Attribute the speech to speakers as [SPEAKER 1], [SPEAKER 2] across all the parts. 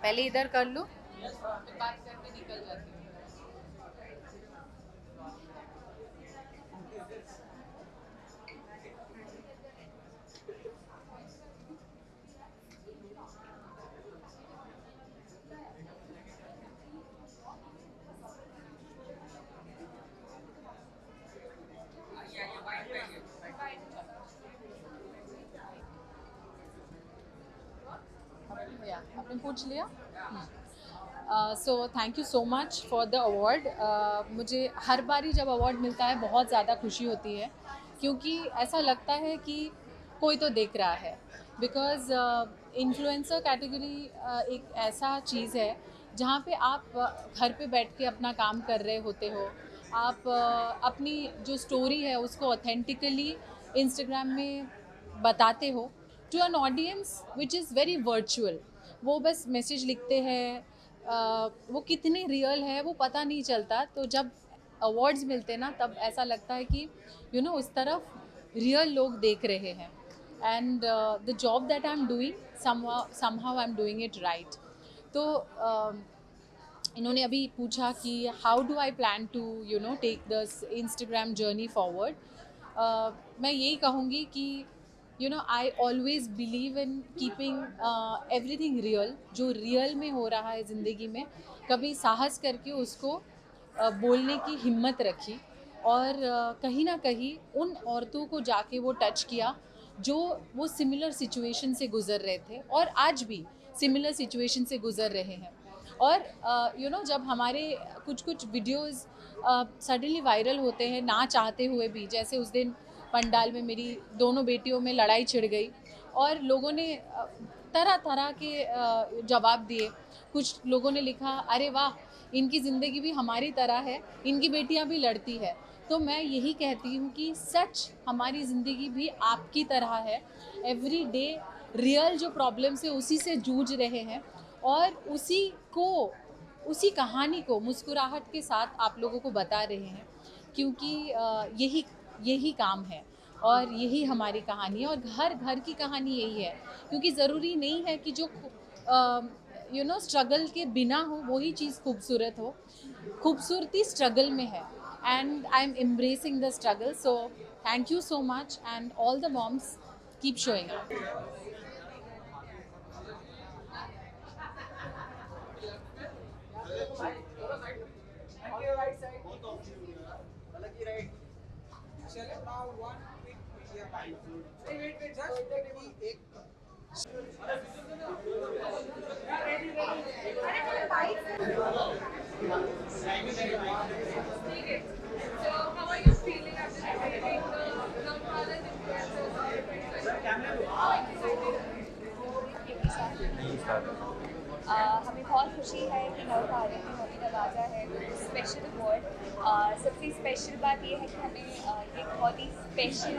[SPEAKER 1] पहले इधर कर लो, फिर बात करके निकल जाती हूँ। आपने पूछ लिया। सो thank you so much for the award. मुझे हर बारी जब अवार्ड मिलता है बहुत ज़्यादा खुशी होती है, क्योंकि ऐसा लगता है कि कोई तो देख रहा है। बिकॉज़ इन्फ्लुएंसर कैटेगरी एक ऐसा चीज़ है जहाँ पे आप घर पे बैठ के अपना काम कर रहे होते हो। आप अपनी जो स्टोरी है उसको ऑथेंटिकली इंस्टाग्राम में बताते हो to an audience which is very virtual. वो बस मैसेज लिखते हैं, वो कितने रियल है वो पता नहीं चलता। तो जब अवार्ड्स मिलते हैं ना, तब ऐसा लगता है कि उस तरफ रियल लोग देख रहे हैं। And the job that I am doing, somehow I am doing it right. तो इन्होंने अभी पूछा कि how do I plan to take the Instagram journey forward. मैं यही कहूँगी कि I always believe in keeping everything real. जो रियल में हो रहा है ज़िंदगी में, कभी साहस करके उसको बोलने की हिम्मत रखी। और कहीं ना कहीं उन औरतों को जाके वो टच किया जो वो सिमिलर सिचुएशन से गुज़र रहे थे और आज भी सिमिलर सिचुएशन से गुज़र रहे हैं। और जब हमारे कुछ कुछ वीडियोज़ सडनली वायरल होते हैं ना चाहते हुए भी, जैसे उस दिन पंडाल में मेरी दोनों बेटियों में लड़ाई छिड़ गई और लोगों ने तरह तरह के जवाब दिए। कुछ लोगों ने लिखा, अरे वाह, इनकी ज़िंदगी भी हमारी तरह है, इनकी बेटियां भी लड़ती है। तो मैं यही कहती हूँ कि सच हमारी ज़िंदगी भी आपकी तरह है। एवरी डे रियल जो प्रॉब्लम्स है उसी से जूझ रहे हैं और उसी कहानी को मुस्कुराहट के साथ आप लोगों को बता रहे हैं, क्योंकि यही काम है और यही हमारी कहानी है। और हर घर की कहानी यही है, क्योंकि ज़रूरी नहीं है कि जो स्ट्रगल के बिना हो वही चीज़ खूबसूरत हो। खूबसूरती स्ट्रगल में है and I am embracing the struggle. So thank you so much and all the moms keep showing up.
[SPEAKER 2] हमें बहुत खुशी है कि नव भारत में मोदी नवाजा है स्पेशल अवार्ड। सबसे स्पेशल बात ये है कि हमें एक बहुत ही स्पेशल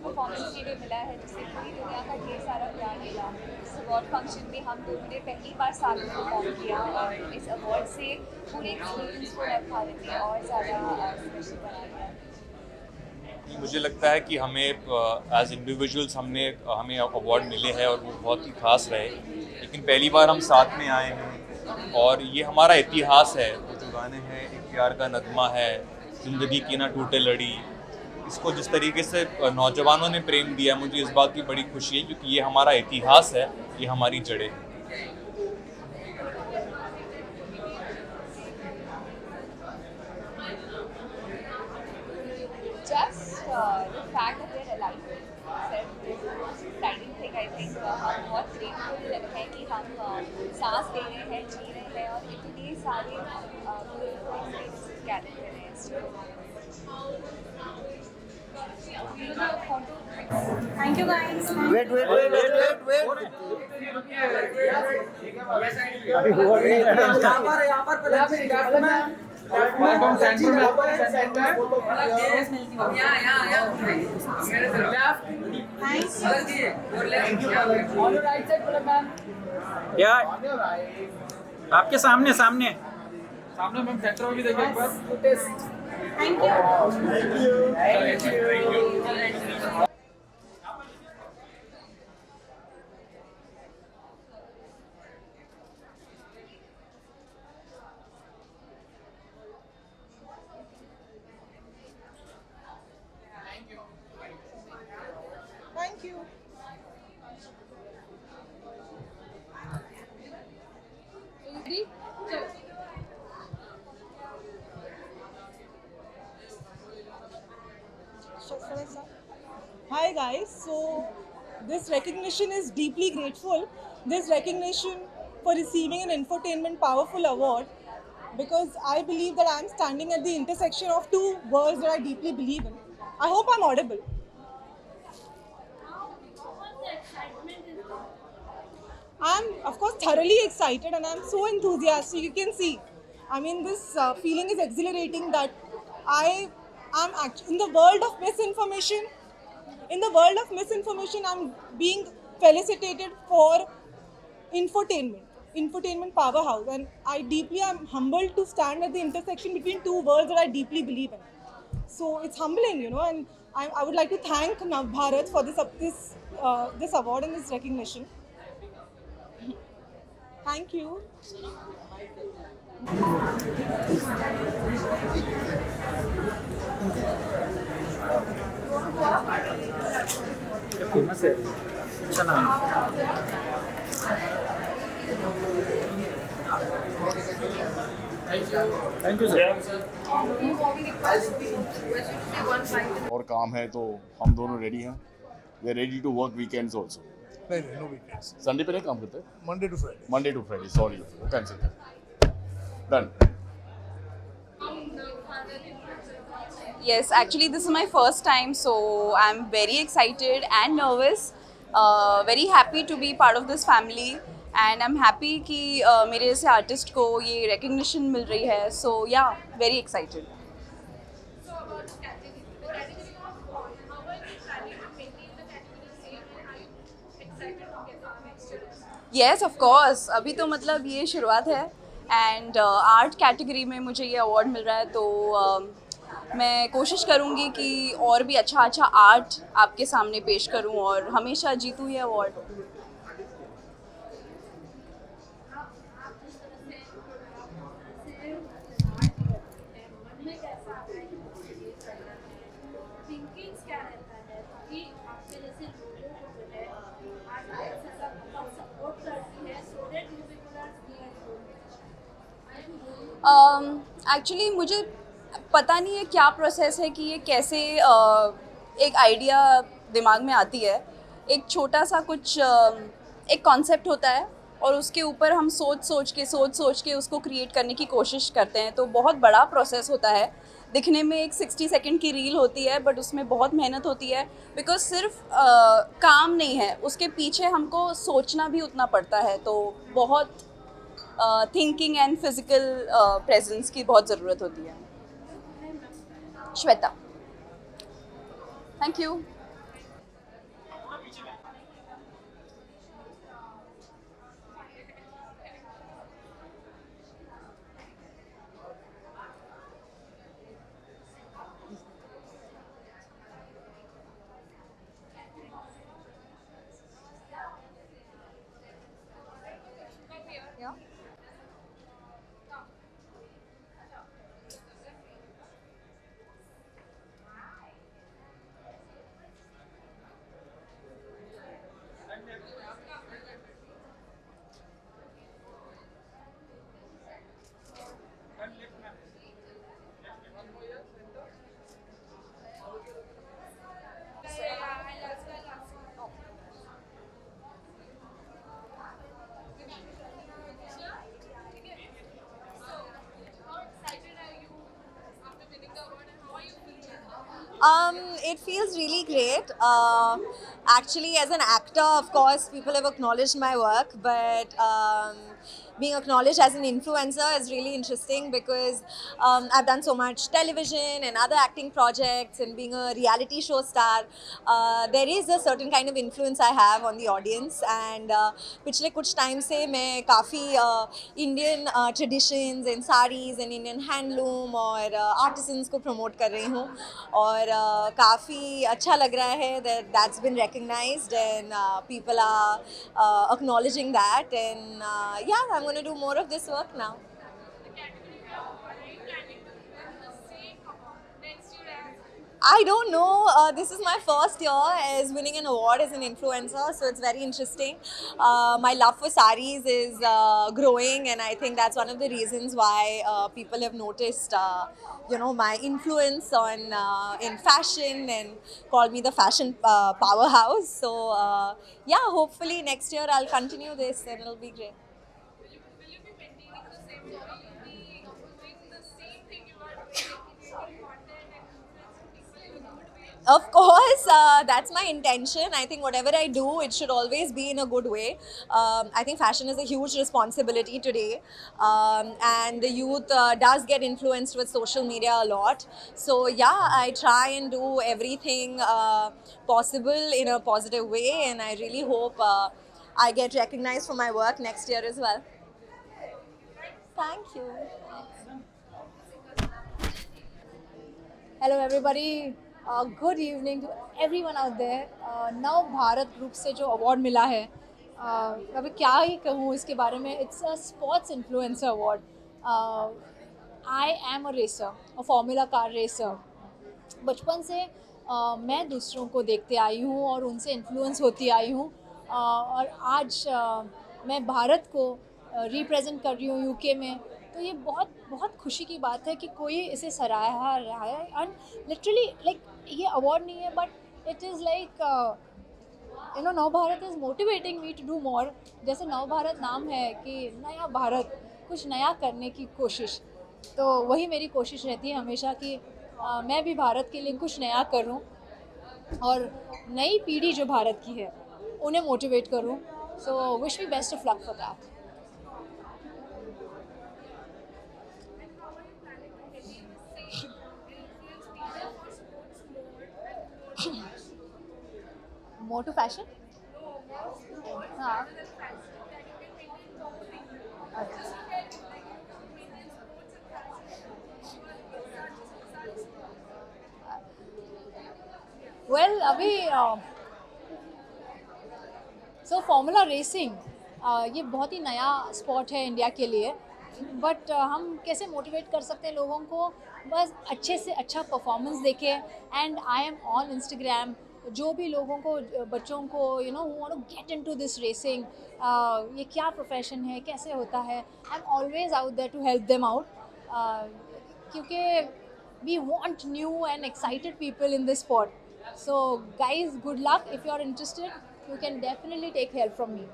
[SPEAKER 2] परफॉर्मेंस के लिए मिला है, जिससे पूरी दुनिया का ढेर सारा प्यार मिला। इस अवार्ड फंक्शन में हम दोनों ने पहली बार साथ में परफॉर्म किया और इस अवार्ड से पूरे एक्सपीरियंस को नव भारत ने और ज़्यादा स्पेशल बना दिया।
[SPEAKER 3] मुझे लगता है कि हमें एज इंडिविजुअल्स हमें अवार्ड मिले हैं और वो बहुत ही खास रहे। लेकिन पहली बार हम साथ में आए हैं और ये हमारा इतिहास है। वो जो गाने हैं, एक प्यार का नगमा है, ज़िंदगी की ना टूटे लड़ी, इसको जिस तरीके से नौजवानों ने प्रेम दिया, मुझे इस बात की बड़ी खुशी है, क्योंकि ये हमारा इतिहास है, ये हमारी जड़ें हैं।
[SPEAKER 2] The fact that they're alive itself is exciting thing. I think हम बहुत grateful हैं कि हम सांस ले रहे हैं, जी रहे हैं और इतने सारे experiences gather कर रहे हैं। Thank you guys.
[SPEAKER 4] Wait. अभी हुआ नहीं। यहाँ पर
[SPEAKER 5] आपके सामने
[SPEAKER 4] सामने मैम सेंटर में भी देखिए एक बार।
[SPEAKER 2] Thank you.
[SPEAKER 5] Thank you. Hi guys, so this recognition is deeply grateful. This recognition for receiving an Infotainment Powerful Award because I believe that I'm standing at the intersection of two worlds that I deeply believe in. I hope I'm audible. I'm, of course, thoroughly excited and I'm so enthusiastic. You can see. I mean, this feeling is exhilarating that I am actually in the world of misinformation. In the world of misinformation, I'm being felicitated for infotainment powerhouse, and I deeply am humbled to stand at the intersection between two worlds that I deeply believe in. So it's humbling, and I would like to thank Nav Bharat for this award and this recognition. Thank you.
[SPEAKER 4] Famous है, अच्छा नाम thank you sir.
[SPEAKER 6] और काम है तो हम दोनों ready हैं। We are ready to work weekends also.
[SPEAKER 7] नहीं नहीं, नो वीकेंड्स,
[SPEAKER 6] संडे पे नहीं काम करते,
[SPEAKER 7] Monday to Friday.
[SPEAKER 6] Monday to Friday. Sorry, वो कैंसिल कर, done.
[SPEAKER 8] Yes, actually this is my first time, so I'm very excited and nervous. Very happy to be part of this family, and I'm happy कि मेरे जैसे artist को ये recognition मिल रही है. So yeah, very excited. Yes, of course. अभी तो मतलब ये शुरुआत है, and आर्ट कैटेगरी में मुझे ये अवार्ड मिल रहा है, तो मैं कोशिश करूँगी कि और भी अच्छा अच्छा आर्ट आपके सामने पेश करूँ और हमेशा जीतूँ ये अवार्ड। एक्चुअली मुझे पता नहीं है क्या प्रोसेस है कि ये कैसे एक आइडिया दिमाग में आती है। एक छोटा सा कुछ एक कॉन्सेप्ट होता है और उसके ऊपर हम सोच सोच के उसको क्रिएट करने की कोशिश करते हैं, तो बहुत बड़ा प्रोसेस होता है। दिखने में एक 60 सेकंड की रील होती है, बट उसमें बहुत मेहनत होती है, बिकॉज सिर्फ काम नहीं है, उसके पीछे हमको सोचना भी उतना पड़ता है। तो बहुत थिंकिंग एंड फिजिकल प्रेजेंस की बहुत ज़रूरत होती है। Shweta, thank you.
[SPEAKER 9] it feels really great. Actually, as an actor, of course, people have acknowledged my work, but being acknowledged as an influencer is really interesting because I've done so much television and other acting projects, and being a reality show star, there is a certain kind of influence I have on the audience. And पिछले कुछ time से मैं काफ़ी Indian traditions and saris and Indian handloom और artisans को promote कर रही हूँ, और काफ़ी अच्छा लग रहा है that that's been recognized, and people are acknowledging that, and yeah, I'm going to do more of this work now. I don't know. This is my first year as winning an award as an influencer, so it's very interesting. My love for saris is growing, and I think that's one of the reasons why people have noticed, my influence on in fashion and called me the fashion powerhouse. So yeah, hopefully next year I'll continue this and it'll be great. Of course, that's my intention. I think whatever I do, it should always be in a good way. I think fashion is a huge responsibility today, and the youth does get influenced with social media a lot. So yeah, I try and do everything possible in a positive way, and I really hope I get recognized for my work next year as well. Thank you.
[SPEAKER 10] Hello everybody. Good evening to everyone out there. नव Bharat group से जो award मिला है, अभी क्या ही कहूँ इसके बारे में. It's a sports influencer award. I am a racer, a formula car racer. बचपन से मैं दूसरों को देखते आई हूँ और उनसे इन्फ्लुएंस होती आई हूँ, और आज मैं भारत को रिप्रेजेंट कर रही हूँ यूके में. तो ये बहुत बहुत खुशी की बात है कि कोई इसे सराहा रहा है. एंड लिटरली लाइक ये अवार्ड नहीं है, but it is like Nav Bharat is motivating me to do more. जैसे नव भारत नाम है कि नया भारत, कुछ नया करने की कोशिश. तो वही मेरी कोशिश रहती है हमेशा कि मैं भी भारत के लिए कुछ नया करूं और नई पीढ़ी जो भारत की है उन्हें मोटिवेट करूं. So wish me best of luck for that. More to fashion? हाँ. Well, अभी सो फार्मूला रेसिंग ये बहुत ही नया स्पोर्ट है इंडिया के लिए. बट हम कैसे मोटिवेट कर सकते हैं लोगों को? बस अच्छे से अच्छा परफॉर्मेंस देखें. And I am on Instagram. जो भी लोगों को, बच्चों को who want to get into this racing, ये क्या प्रोफेशन है, कैसे होता है, I am always out there to help them out, क्योंकि we want new and excited people in this sport. So guys, good luck. If you are interested, you can definitely take help from me.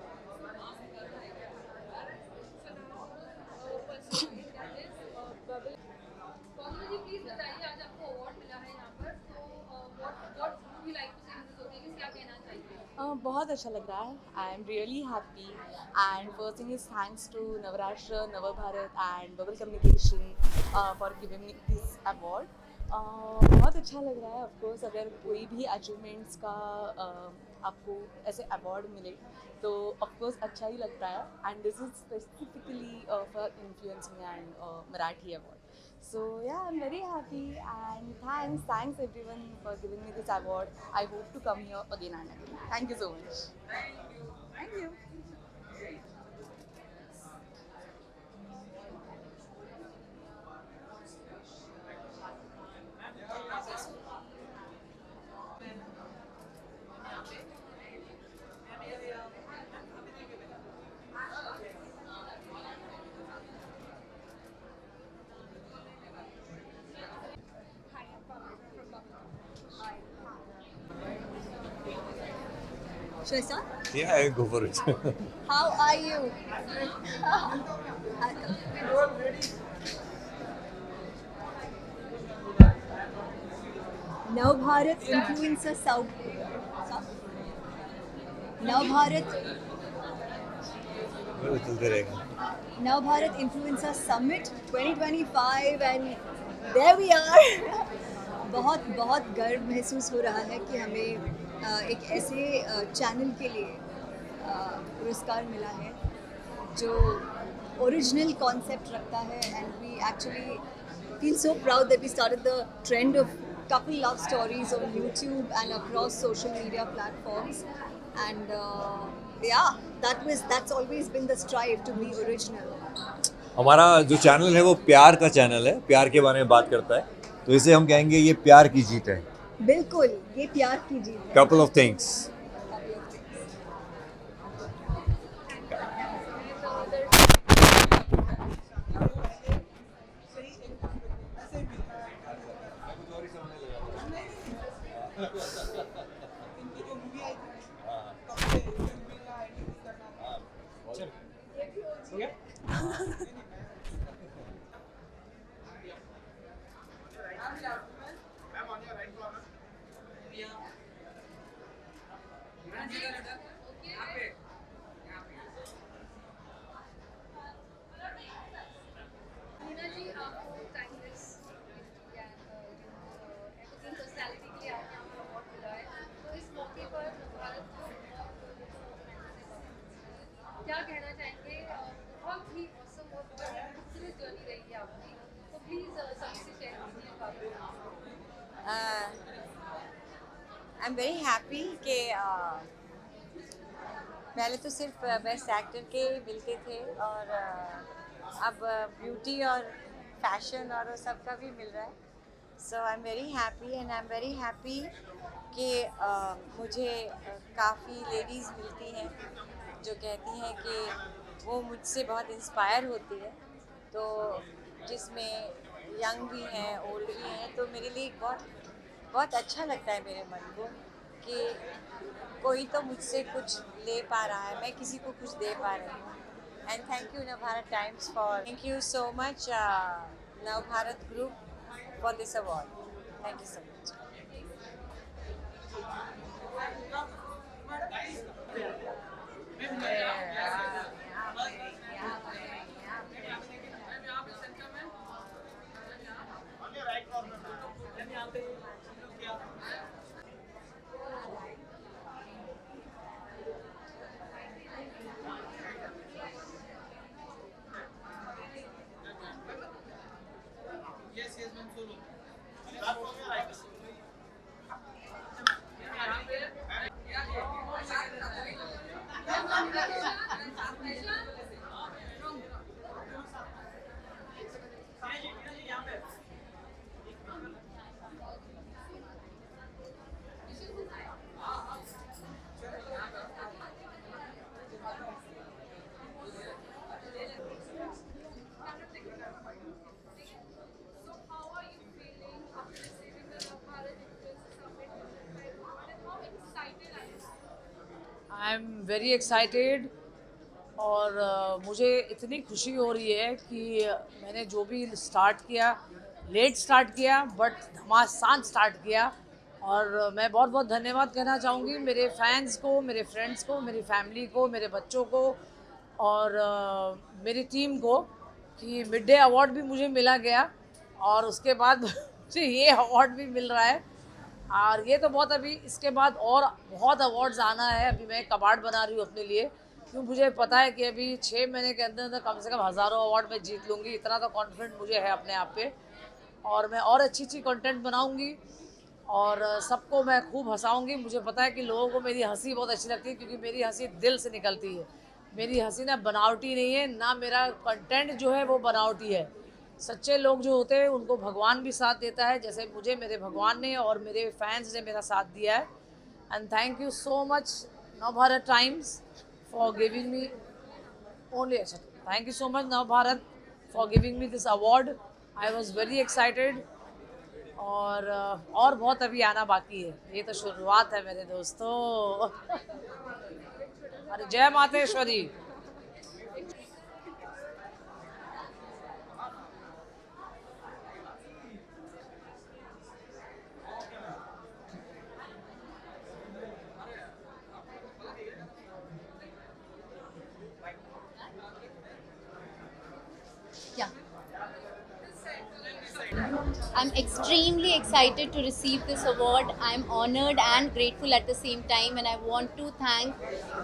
[SPEAKER 11] बहुत अच्छा लग रहा है. I am really happy. And first thing is thanks to Navrashtra, Nav Bharat and Bubble Communication for giving me this award. बहुत अच्छा लग रहा है. ऑफकोर्स अगर कोई भी अचीवमेंट्स का आपको ऐसे अवार्ड मिले तो ऑफकोर्स अच्छा ही लगता है. And this is specifically for influencing and Marathi award. So yeah, I'm very happy, and thanks everyone for giving me this award. I hope to come here again and again. Thank you so much. Thank you.
[SPEAKER 9] Should I start?
[SPEAKER 12] Yeah, go for it.
[SPEAKER 9] How are you? Navbharat Influencer Navbharat Influencer Summit 2025 and there we are. बहुत बहुत गर्व महसूस हो रहा है कि हमें एक ऐसे चैनल के लिए पुरस्कार मिला है जो ओरिजिनल कॉन्सेप्ट रखता है and we actually feel so proud that we started the trend of couple love stories on YouTube and across social media platforms and yeah that's always been the strive to be original.
[SPEAKER 12] हमारा जो channel है वो प्यार का channel है, प्यार के बारे में बात करता है, तो इसे हम कहेंगे ये प्यार की जीत है.
[SPEAKER 9] बिल्कुल ये प्यार की जीत है.
[SPEAKER 12] Couple of things.
[SPEAKER 1] क्या कहना चाहेंगे? बहुत ही awesome और बहुत ही खूबसूरत जर्नी रही है आपकी, तो प्लीज सबसे शेयर कीजिए.
[SPEAKER 9] आई एम वेरी हैप्पी कि पहले तो सिर्फ बेस्ट एक्टर के मिलते थे और अब ब्यूटी और फैशन और वो सब का भी मिल रहा है. So I am very happy and I am very happy कि मुझे काफ़ी लेडीज़ मिलती हैं जो कहती हैं कि वो मुझसे बहुत इंस्पायर होती है, तो जिसमें यंग भी हैं ओल्ड भी हैं, तो मेरे लिए बहुत अच्छा लगता है मेरे मन को कि कोई तो मुझसे कुछ ले पा रहा है, मैं किसी को कुछ दे पा रही हूँ. And thank you Navbharat times for thank you so much Navbharat group for this award. Thank you so much.
[SPEAKER 13] I am very excited और मुझे इतनी खुशी हो रही है कि मैंने जो भी स्टार्ट किया, लेट स्टार्ट किया बट घमासान स्टार्ट किया. और मैं बहुत बहुत धन्यवाद कहना चाहूँगी मेरे फैंस को, मेरे फ्रेंड्स को, मेरी फैमिली को, मेरे बच्चों को और मेरी टीम को कि मिड डे अवार्ड भी मुझे मिला गया और उसके बाद मुझे ये अवार्ड भी मिल रहा है. और ये तो बहुत अभी इसके बाद और बहुत अवार्ड्स आना है. अभी मैं कबाड़ बना रही हूँ अपने लिए, क्योंकि मुझे पता है कि अभी 6 महीने के अंदर कम से कम हज़ारों अवार्ड मैं जीत लूँगी. इतना तो कॉन्फिडेंट मुझे है अपने आप पे. और मैं और अच्छी कंटेंट बनाऊँगी और सबको मैं खूब हंसाऊँगी. मुझे पता है कि लोगों को मेरी हंसी बहुत अच्छी लगती है, क्योंकि मेरी हंसी दिल से निकलती है. मेरी हंसी ना बनावटी नहीं है, ना मेरा कंटेंट जो है वो बनावटी है. सच्चे लोग जो होते हैं उनको भगवान भी साथ देता है, जैसे मुझे मेरे भगवान ने और मेरे फैंस ने मेरा साथ दिया है. And thank you so much Navbharat times for giving me only thank you so much Navbharat for giving me this award. I was very excited और बहुत अभी आना बाकी है. ये तो शुरुआत है मेरे दोस्तों. अरे जय Mateshwari.
[SPEAKER 14] I'm extremely excited to receive this award. I'm honored and grateful at the same time, and I want to thank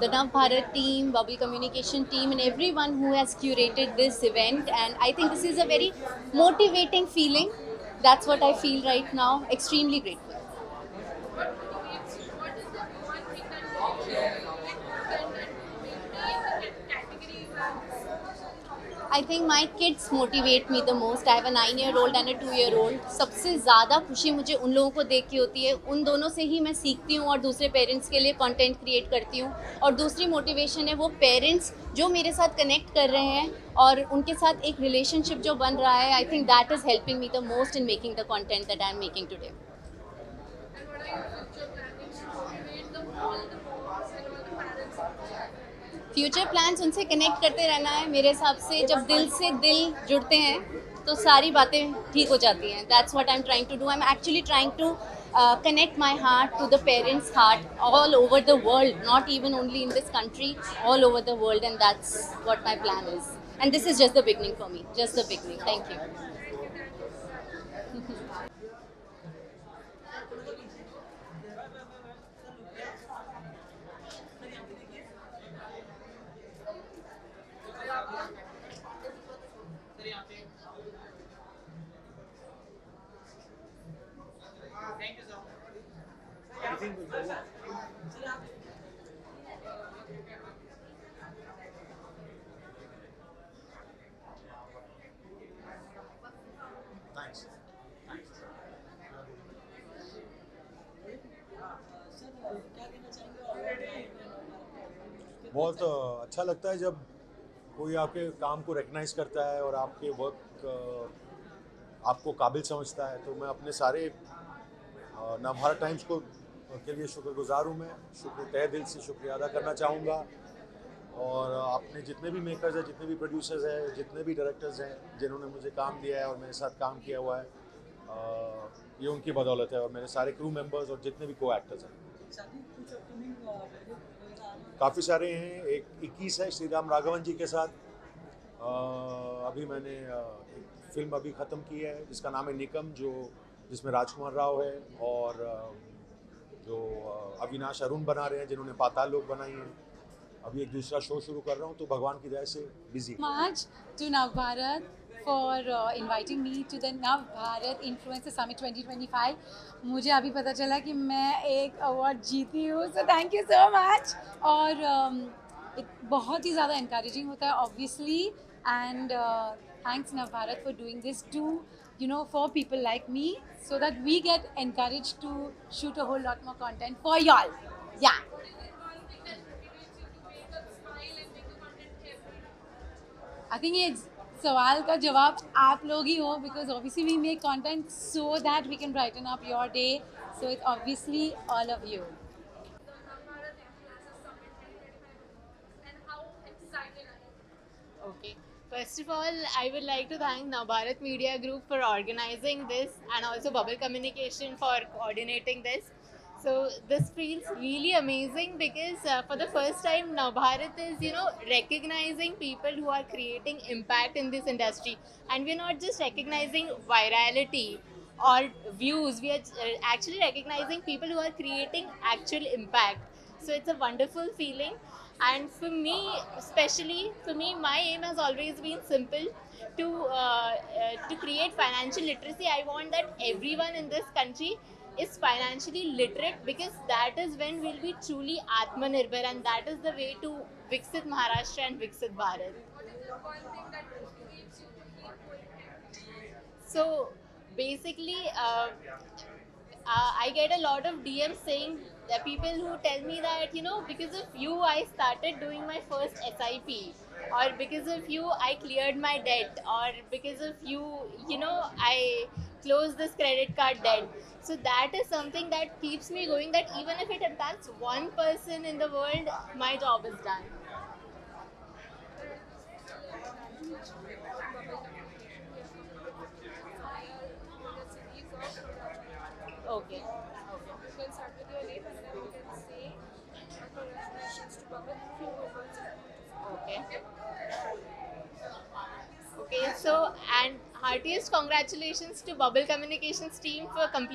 [SPEAKER 14] the Nav Bharat team, Bubble Communication team, and everyone who has curated this event. And I think this is a very motivating feeling. That's what I feel right now. Extremely grateful. I think my kids motivate me the most. I have a 9-year-old and a 2-year-old. सबसे ज़्यादा खुशी मुझे उन लोगों को देख के होती है. उन दोनों से ही मैं सीखती हूँ और दूसरे पेरेंट्स के लिए कंटेंट क्रिएट करती हूँ. और दूसरी मोटिवेशन है वो पेरेंट्स जो मेरे साथ कनेक्ट कर रहे हैं और उनके साथ एक रिलेशनशिप जो बन रहा है. I think that is helping me the most in making the content that I am making today. Future plans उनसे कनेक्ट करते रहना है. मेरे हिसाब से जब दिल से दिल जुड़ते हैं तो सारी बातें ठीक हो जाती हैं. That's what I am trying to do. I am actually trying to connect my heart to the parents' heart all over the world, not even only in this country, all over the world, and that's what my plan is. And this is just the beginning for me, just the beginning. Thank you.
[SPEAKER 15] बहुत अच्छा लगता है जब कोई आपके काम को recognise करता है और आपके वर्क आपको काबिल समझता है. तो मैं अपने सारे नवभारत टाइम्स को के लिए शुक्रगुजार हूँ. मैं तहे दिल से शुक्रिया अदा करना चाहूँगा. और आपने जितने भी मेकर्स हैं, जितने भी प्रोड्यूसर्स हैं, जितने भी डायरेक्टर्स हैं जिन्होंने मुझे काम दिया है और मेरे साथ काम किया हुआ है, ये उनकी बदौलत है. और मेरे सारे क्रू मेंबर्स और जितने भी को एक्टर्स हैं, काफ़ी सारे हैं. 21 है श्री राम राघवन जी के साथ. अभी मैंने एक फिल्म अभी ख़त्म की है जिसका नाम है निकम, जिसमें राजकुमार राव है और जो अविनाश अरुण बना रहे हैं, जिन्होंने पाताल लोक बनाई है. अभी एक दूसरा शो शुरू कर रहा हूँ, तो भगवान की दया से busy.
[SPEAKER 1] Much to Nav Bharat for inviting me to the Nav Bharat Influencer Summit 2025. मुझे अभी पता चला कि मैं एक अवार्ड जीती हूँ, so thank you so much. और बहुत ही ज़्यादा encouraging होता है obviously, and thanks Nav Bharat for doing this too, you know, for people like me, so that we get encouraged to shoot a whole lot more content for y'all. Yeah. I think ये सवाल का जवाब आप लोग ही हो, because obviously we make content so that we can brighten up your day. So it's obviously all of you.
[SPEAKER 16] Okay. First of all, I would like to thank Navbharat Media Group for organizing this, and also Bubble Communication for coordinating this. So this feels really amazing because for the first time Navbharat is, you know, recognizing people who are creating impact in this industry, and we're not just recognizing virality or views, we are actually recognizing people who are creating actual impact. So it's a wonderful feeling. And for me, especially for me, my aim has always been simple: to create financial literacy. I want that everyone in this country is financially literate, because that is when we'll be truly Atmanirbhar, and that is the way to Viksit Maharashtra and Viksit Bharat. So basically, I get a lot of DMs saying that people who tell me that, you know, because of you I started doing my first SIP, or because of you I cleared my debt, or because of you, you know, I closed this credit card debt. So that is something that keeps me going, that even if it impacts one person in the world, my job is done. Okay.
[SPEAKER 2] You can start with your name and then you can say congratulations to Bubble.
[SPEAKER 16] Okay. Okay, so, and heartiest congratulations to Bubble Communications team for completing